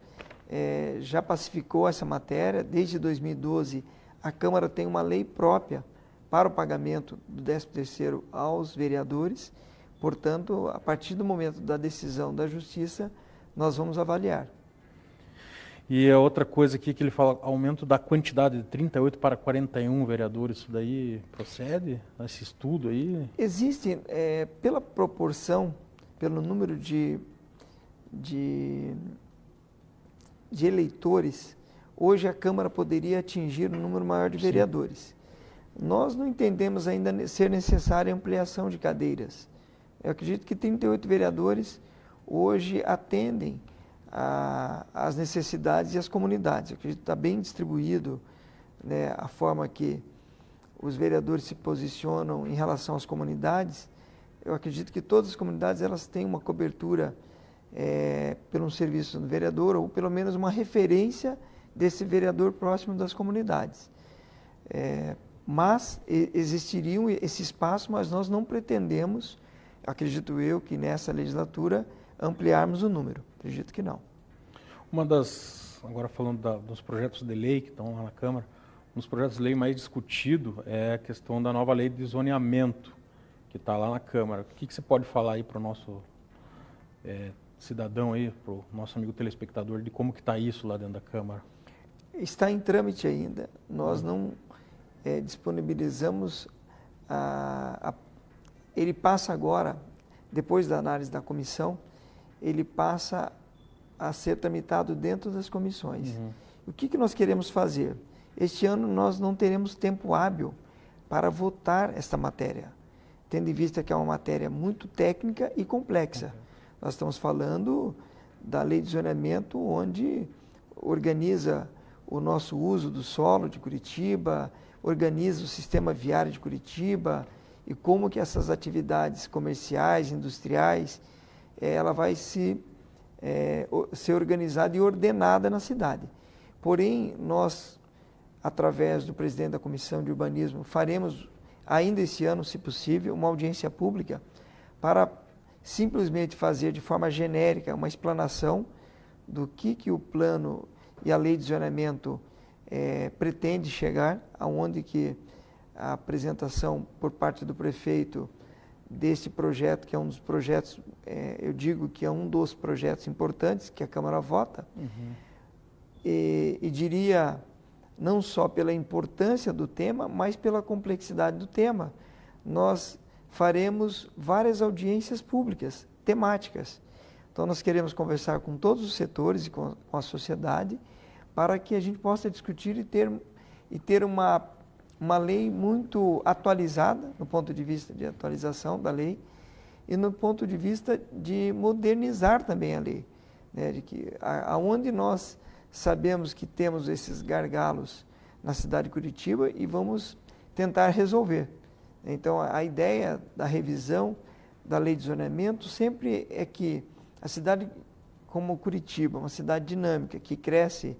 já pacificou essa matéria. Desde 2012, a Câmara tem uma lei própria para o pagamento do 13º aos vereadores. Portanto, a partir do momento da decisão da Justiça, nós vamos avaliar. E a outra coisa aqui que ele fala, aumento da quantidade de 38 para 41 vereadores, isso daí procede? Esse estudo aí? Existe, pela proporção, pelo número de eleitores, hoje a Câmara poderia atingir um número maior de vereadores. Nós não entendemos ainda ser necessária ampliação de cadeiras. Eu acredito que 38 vereadores hoje atendem às necessidades e às comunidades. Eu acredito que está bem distribuído, né, a forma que os vereadores se posicionam em relação às comunidades. Eu acredito que todas as comunidades elas têm uma cobertura pelo serviço do vereador, ou pelo menos uma referência desse vereador próximo das comunidades. Mas existiria esse espaço, mas nós não pretendemos, acredito eu, que nessa legislatura ampliarmos o número. Acredito que não. Agora falando dos projetos de lei que estão lá na Câmara, um dos projetos de lei mais discutido é a questão da nova lei de zoneamento, que está lá na Câmara. O que você pode falar aí para o nosso cidadão aí, para o nosso amigo telespectador, de como que está isso lá dentro da Câmara? Está em trâmite ainda. Nós não disponibilizamos ele passa agora, depois da análise da comissão, ele passa a ser tramitado dentro das comissões. O que nós queremos fazer? Este ano nós não teremos tempo hábil para votar esta matéria, tendo em vista que é uma matéria muito técnica e complexa. Nós estamos falando da lei de zoneamento, onde organiza o nosso uso do solo de Curitiba, organiza o sistema viário de Curitiba e como que essas atividades comerciais, industriais, ela vai ser organizada e ordenada na cidade. Porém, nós, através do presidente da Comissão de Urbanismo, faremos ainda esse ano, se possível, uma audiência pública para simplesmente fazer de forma genérica uma explanação do que o plano e a lei de zoneamento pretende chegar, aonde que a apresentação por parte do prefeito desse projeto, que é um dos projetos, eu digo que é um dos projetos importantes que a Câmara vota, e diria não só pela importância do tema, mas pela complexidade do tema. Nós faremos várias audiências públicas, temáticas. Então, nós queremos conversar com todos os setores e com a sociedade para que a gente possa discutir e ter uma lei muito atualizada, no ponto de vista de atualização da lei, e no ponto de vista de modernizar também a lei. Né? De que aonde nós sabemos que temos esses gargalos na cidade de Curitiba e vamos tentar resolver. Então, a ideia da revisão da lei de zoneamento sempre é que a cidade como Curitiba, uma cidade dinâmica, que cresce,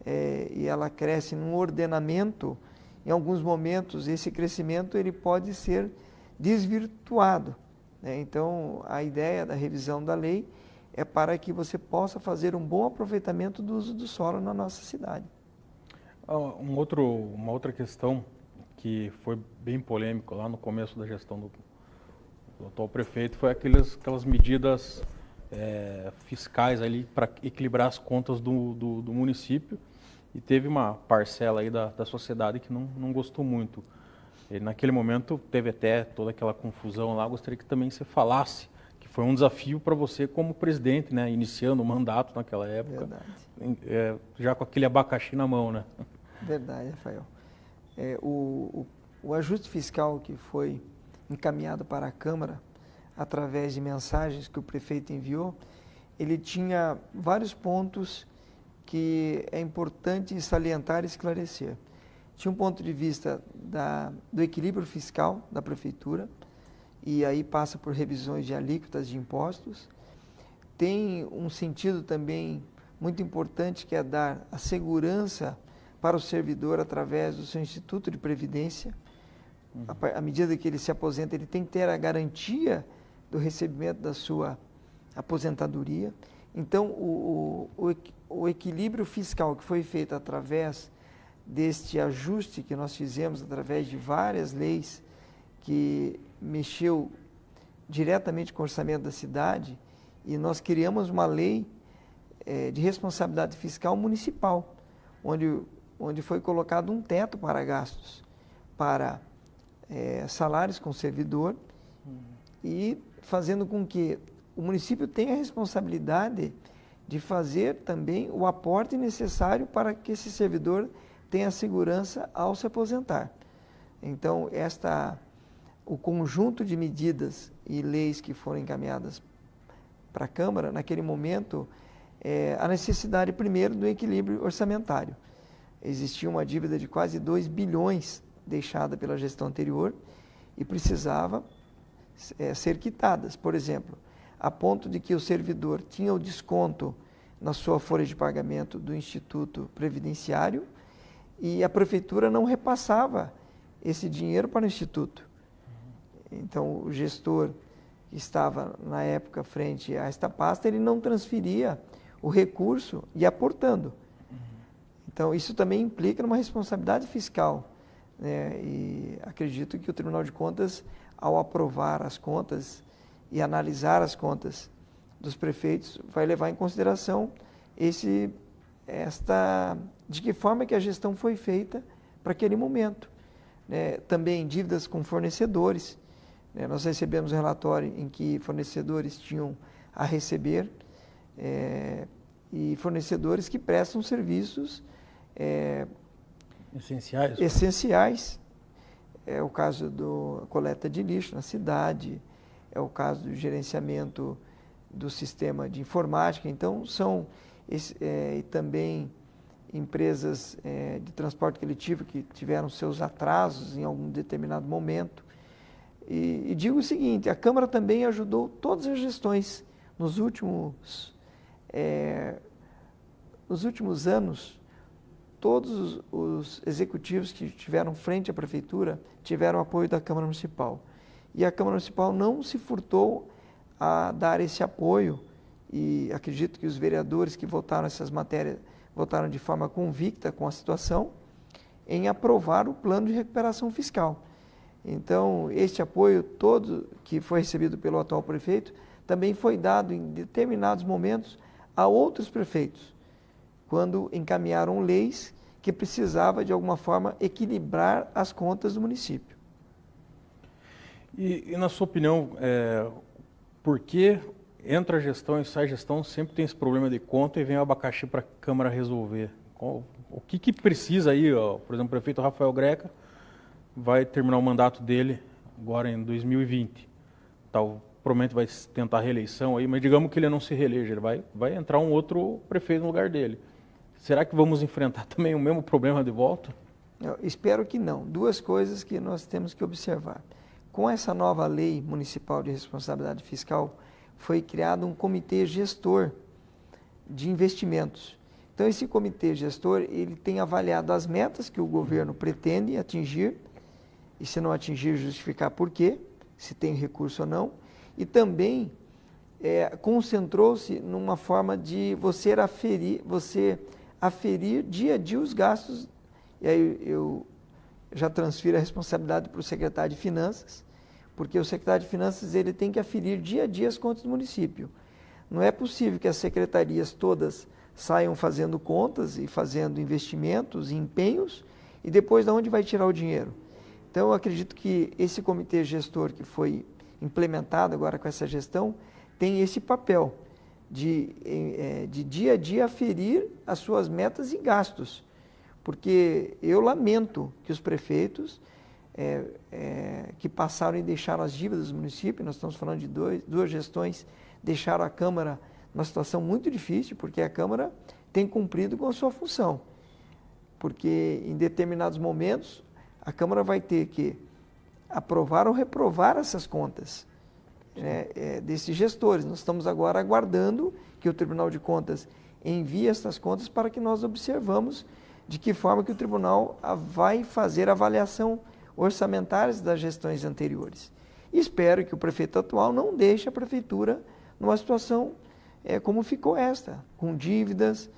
e ela cresce num ordenamento, em alguns momentos esse crescimento ele pode ser desvirtuado. Né? Então, a ideia da revisão da lei é para que você possa fazer um bom aproveitamento do uso do solo na nossa cidade. Uma outra questão que foi bem polêmico lá no começo da gestão do atual prefeito foi aquelas medidas fiscais ali para equilibrar as contas do município, e teve uma parcela aí da sociedade que não gostou muito. E naquele momento teve até toda aquela confusão lá. Gostaria que também você falasse, que foi um desafio para você como presidente, né, iniciando o mandato naquela época, já com aquele abacaxi na mão, né? Verdade, Rafael. O ajuste fiscal que foi encaminhado para a Câmara, através de mensagens que o prefeito enviou, ele tinha vários pontos que é importante salientar e esclarecer. Tinha um ponto de vista do equilíbrio fiscal da prefeitura, e aí passa por revisões de alíquotas de impostos. Tem um sentido também muito importante, que é dar a segurança para o servidor através do seu Instituto de Previdência. À medida que ele se aposenta, ele tem que ter a garantia do recebimento da sua aposentadoria. Então, o equilíbrio fiscal que foi feito através deste ajuste que nós fizemos, através de várias leis que mexeu diretamente com o orçamento da cidade, e nós criamos uma lei de responsabilidade fiscal municipal, onde foi colocado um teto para gastos, para salários com servidor, e fazendo com que o município tenha a responsabilidade de fazer também o aporte necessário para que esse servidor tenha segurança ao se aposentar. Então, o conjunto de medidas e leis que foram encaminhadas para a Câmara, naquele momento, a necessidade, primeiro, do equilíbrio orçamentário. Existia uma dívida de quase 2 bilhões deixada pela gestão anterior e precisava ser quitadas. Por exemplo, a ponto de que o servidor tinha o desconto na sua folha de pagamento do Instituto Previdenciário e a prefeitura não repassava esse dinheiro para o Instituto. Então, o gestor que estava, na época, frente a esta pasta, ele não transferia o recurso e aportando. Então, isso também implica numa responsabilidade fiscal, né? E acredito que o Tribunal de Contas, ao aprovar as contas e analisar as contas dos prefeitos, vai levar em consideração de que forma que a gestão foi feita para aquele momento. Né? Também dívidas com fornecedores. Né? Nós recebemos um relatório em que fornecedores tinham a receber e fornecedores que prestam serviços essenciais. É o caso da coleta de lixo na cidade, é o caso do gerenciamento do sistema de informática. Então, e também empresas de transporte coletivo que tiveram seus atrasos em algum determinado momento. E digo o seguinte, a Câmara também ajudou todas as gestões nos últimos anos. Todos os executivos que estiveram frente à Prefeitura tiveram apoio da Câmara Municipal. E a Câmara Municipal não se furtou a dar esse apoio, e acredito que os vereadores que votaram essas matérias votaram de forma convicta com a situação, em aprovar o plano de recuperação fiscal. Então, este apoio todo que foi recebido pelo atual prefeito também foi dado em determinados momentos a outros prefeitos, quando encaminharam leis que precisava de alguma forma equilibrar as contas do município. E na sua opinião, por que entra a gestão e sai a gestão, sempre tem esse problema de conta e vem o abacaxi para a Câmara resolver? O que precisa aí, por exemplo, o prefeito Rafael Greca vai terminar o mandato dele agora em 2020. Provavelmente vai tentar a reeleição aí, mas digamos que ele não se reeleja, ele vai entrar um outro prefeito no lugar dele. Será que vamos enfrentar também o mesmo problema de volta? Eu espero que não. Duas coisas que nós temos que observar. Com essa nova lei municipal de responsabilidade fiscal, foi criado um comitê gestor de investimentos. Então, esse comitê gestor, ele tem avaliado as metas que o governo pretende atingir, e se não atingir, justificar por quê, se tem recurso ou não, e também concentrou-se numa forma de você aferir dia a dia os gastos, e aí eu já transfiro a responsabilidade para o secretário de Finanças, porque o secretário de Finanças ele tem que aferir dia a dia as contas do município. Não é possível que as secretarias todas saiam fazendo contas e fazendo investimentos e empenhos, e depois de onde vai tirar o dinheiro? Então, eu acredito que esse comitê gestor que foi implementado agora com essa gestão, tem esse papel de dia a dia aferir as suas metas e gastos. Porque eu lamento que os prefeitos que passaram e deixaram as dívidas do município, nós estamos falando de duas gestões, deixaram a Câmara numa situação muito difícil, porque a Câmara tem cumprido com a sua função. Porque em determinados momentos, a Câmara vai ter que aprovar ou reprovar essas contas desses gestores. Nós estamos agora aguardando que o Tribunal de Contas envie essas contas para que nós observamos de que forma que o Tribunal vai fazer a avaliação orçamentárias das gestões anteriores. Espero que o prefeito atual não deixe a Prefeitura numa situação como ficou esta, com dívidas,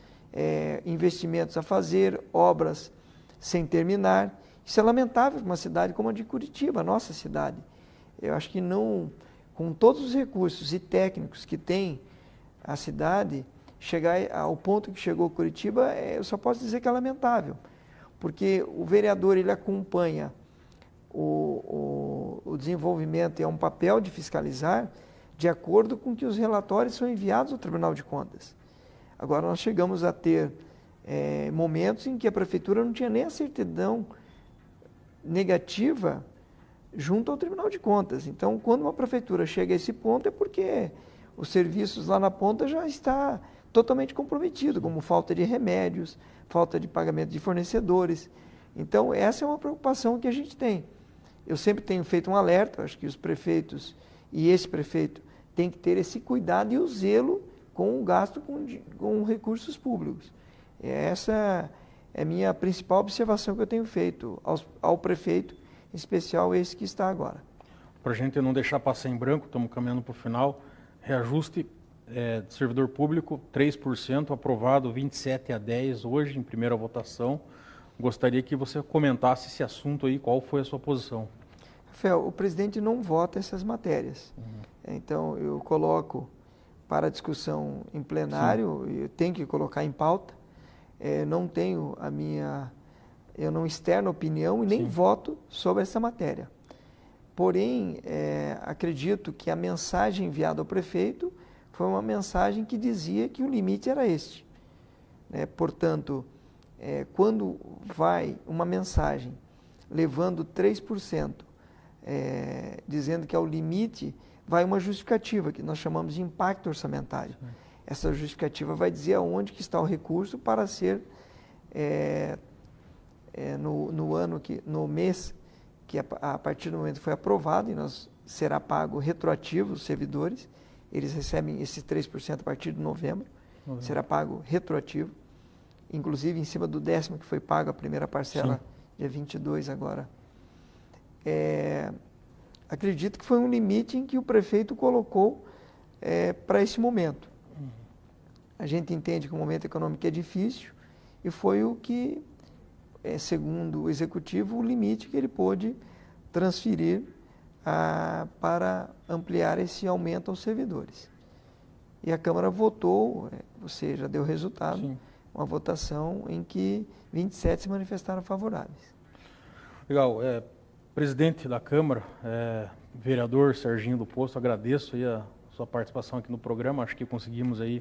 investimentos a fazer, obras sem terminar. Isso é lamentável para uma cidade como a de Curitiba, a nossa cidade. Eu acho que não, com todos os recursos e técnicos que tem a cidade, chegar ao ponto que chegou Curitiba, eu só posso dizer que é lamentável, porque o vereador ele acompanha o desenvolvimento, é um papel de fiscalizar de acordo com que os relatórios são enviados ao Tribunal de Contas. Agora, nós chegamos a ter momentos em que a Prefeitura não tinha nem a certidão negativa junto ao Tribunal de Contas. Então, quando uma Prefeitura chega a esse ponto, é porque os serviços lá na ponta já está totalmente comprometido, como falta de remédios, falta de pagamento de fornecedores. Então, essa é uma preocupação que a gente tem. Eu sempre tenho feito um alerta, acho que os prefeitos e esse prefeito têm que ter esse cuidado e o zelo com o gasto com recursos públicos. Essa é a minha principal observação que eu tenho feito ao prefeito, em especial esse que está agora. Para a gente não deixar passar em branco, estamos caminhando para o final, reajuste de servidor público, 3%, aprovado 27-10 hoje, em primeira votação. Gostaria que você comentasse esse assunto aí, qual foi a sua posição. Rafael, o presidente não vota essas matérias. Então, eu coloco para discussão em plenário, eu tenho que colocar em pauta, eu não externo opinião e nem voto sobre essa matéria. Porém, acredito que a mensagem enviada ao prefeito foi uma mensagem que dizia que o limite era este. Portanto, quando vai uma mensagem levando 3%, dizendo que é o limite, vai uma justificativa, que nós chamamos de impacto orçamentário. Essa justificativa vai dizer aonde que está o recurso para ser, no mês, que a partir do momento que foi aprovado, e será pago retroativo os servidores, eles recebem esses 3% a partir de novembro, será pago retroativo, inclusive em cima do 10º que foi pago a primeira parcela, sim, dia 22 agora. Acredito que foi um limite em que o prefeito colocou para esse momento. A gente entende que o momento econômico é difícil e foi o que, segundo o executivo, o limite que ele pôde transferir para ampliar esse aumento aos servidores. E a Câmara votou, ou seja, deu resultado, sim, uma votação em que 27 se manifestaram favoráveis. Legal. Presidente da Câmara, vereador Serginho do Posto, agradeço aí a sua participação aqui no programa. Acho que conseguimos aí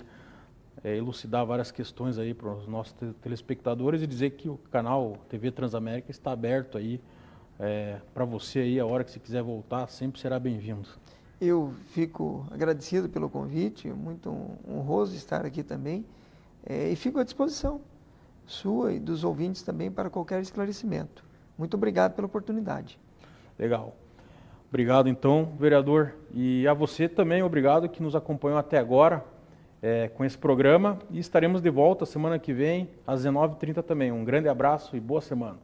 elucidar várias questões aí para os nossos telespectadores e dizer que o canal TV Transamérica está aberto aí para você aí, a hora que você quiser voltar, sempre será bem-vindo. Eu fico agradecido pelo convite, muito honroso estar aqui também, e fico à disposição sua e dos ouvintes também para qualquer esclarecimento. Muito obrigado pela oportunidade. Legal. Obrigado então, vereador. E a você também, obrigado que nos acompanhou até agora com esse programa. E estaremos de volta semana que vem, às 19h30 também. Um grande abraço e boa semana.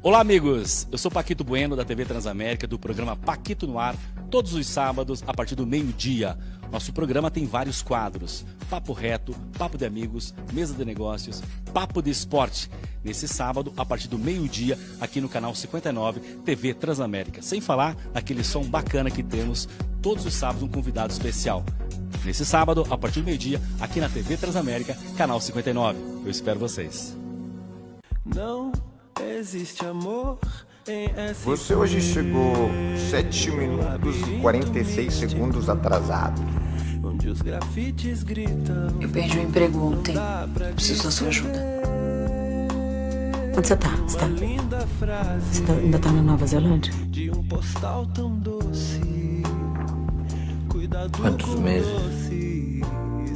Olá amigos, eu sou Paquito Bueno da TV Transamérica, do programa Paquito no Ar, todos os sábados a partir do meio-dia. Nosso programa tem vários quadros: papo reto, papo de amigos, mesa de negócios, papo de esporte. Nesse sábado, a partir do meio-dia, aqui no canal 59, TV Transamérica. Sem falar naquele som bacana que temos todos os sábados, um convidado especial. Nesse sábado, a partir do meio-dia, aqui na TV Transamérica, canal 59. Eu espero vocês. Não existe amor em Você hoje chegou 7 minutos e 46 segundos atrasado. Onde os grafites gritam. Eu perdi o emprego ontem. Preciso da sua ajuda. Onde você tá? Você ainda tá na Nova Zelândia? De um postal tão doce. Cuidado. Quantos meses?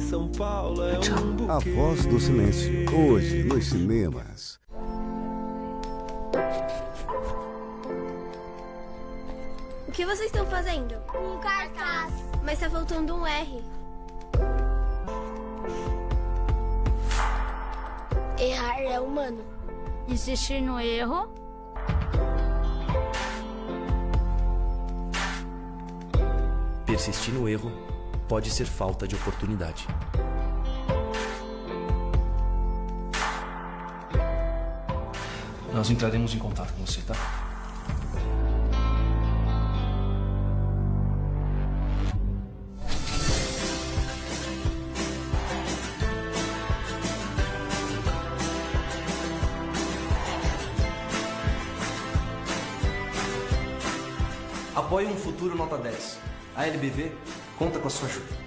São Paulo é um buquê. A Voz do Silêncio, hoje nos cinemas. O que vocês estão fazendo? Um cartaz. Mas tá faltando um R. Errar é humano. Insistir no erro. Persistir no erro pode ser falta de oportunidade. Nós entraremos em contato com você, tá? Apoie um futuro nota 10. A LBV conta com a sua ajuda.